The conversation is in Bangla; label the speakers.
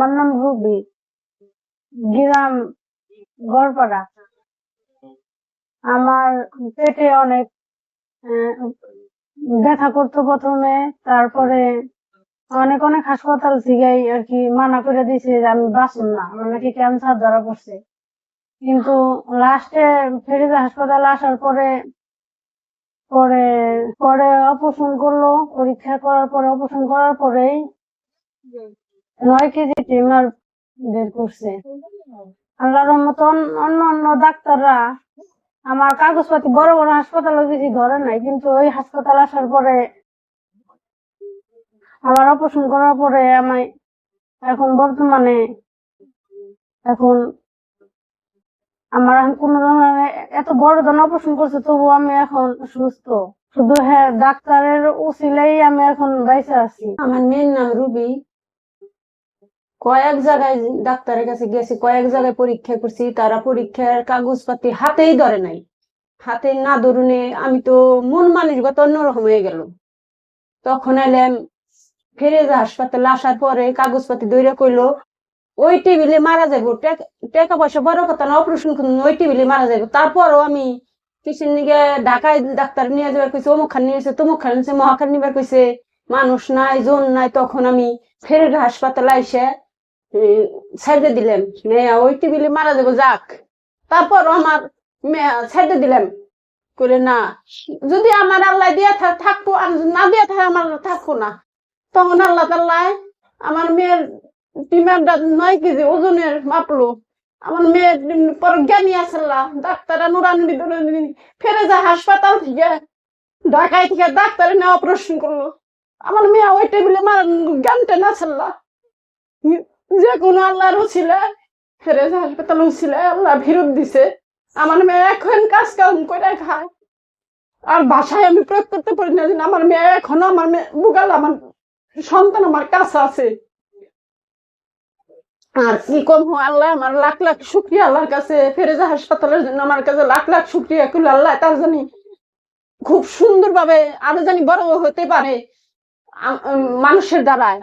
Speaker 1: আমার নাম রুবি, গ্রাম গড়পাড়া। আমার পেটে অনেক ব্যথা করতো প্রথমে, তারপরে অনেক অনেক হাসপাতাল থেকে আর কি মানা করে দিছে যে আমি বাঁচুন না, আমার নাকি ক্যান্সার ধরা পড়ছে। কিন্তু লাস্টে ফেরিজা হাসপাতালে আসার পরে পরে পরে অপারেশন করলো, পরীক্ষা করার পরে অপারেশন করার পরেই 9 কেজি টিউমার বের করছে। আল্লাহর রহমতে অন্য অন্য ডাক্তাররা আমার কাগজপাতি বড় বড় হাসপাতালে কিছু ধরে নাই, কিন্তু ওই হাসপাতাল আসার পরে আমার অপারেশন করার পরে আমি এখন বর্তমানে এখন আমার এখন কোন ধরনের এত বড় ধরনের অপারেশন করছে, তবু আমি এখন সুস্থ। শুধু হ্যাঁ ডাক্তারের উসিলাই আমি এখন বাইসে আছি।
Speaker 2: আমার মেয়ের নাম রুবি। কয়েক জায়গায় ডাক্তারের কাছে গেছি, কয়েক জায়গায় পরীক্ষা করছি, তারা পরীক্ষার কাগজপাতি হাতেই ধরে নাই। হাতে না ধরুনে আমি তো মন মানসিকতা অন্যরকম হয়ে গেল। তখন এলাম ফেরেজা হাসপাতালে, আসার পরে কাগজপাতি দইরা কইলো ওই টেবিলে মারা যাবো, টাকা পয়সা বড় কথা না, অপারেশন করুন ওই টেবিলে মারা যাবো। তারপরও আমি কিসের নিগে ঢাকায় ডাক্তার নিয়ে যাবার কইছে, অমুক খান নিয়েছে, তমুক খান নিয়েছে, মহাখান নিবার কইছে, মানুষ নাই জন নাই। তখন আমি ফেরেজা হাসপাতালে আইসে ছেড়ে দিলাম, মেয়া ওই টেবিলে মারা যাবো যাক। তারপর আমার মেয়া ছেড়ে দিলাম, করে না যদি আমার আল্লাহ দিয়া থাকবো, আর না দিয়া থাকে আমার থাকবো না। তখন আল্লাহ তাল্লাহ আমার মেয়ের টিমারটা 9 কেজি ওজনের মাপলো। আমার মেয়ের জ্ঞানী আসল্লাহ ডাক্তার নুরানি ফেরেজা হাসপাতাল থেকে ঢাকায় থেকে ডাক্তার এনে অপারেশন করলো। আমার মেয়ে ওই টেবিলে জ্ঞানটা না ছাড়লা, যে কোনো আল্লাহর ছিল ফেরেজা হাসপাতাল ছিল, আল্লাহ ফেরত দিছে। আমার মেয়ে এখন কাজ কাম করে খায়, আর বাসায় আমি প্রয়োগ করতে পারি না। আমার মেয়ে এখনো আমার মেয়ে বুগাল, আমার সন্তান আমার কাছে আছে। আর কি কম আল্লাহ আমার লাখ লাখ শুক্রিয়া আল্লাহর কাছে, ফেরেজা হাসপাতালের জন্য আমার কাছে লাখ লাখ শুক্রিয়া করলে আল্লাহ তার জানি খুব সুন্দর ভাবে আরো জানি বড় হতে পারে মানুষের দ্বারায়।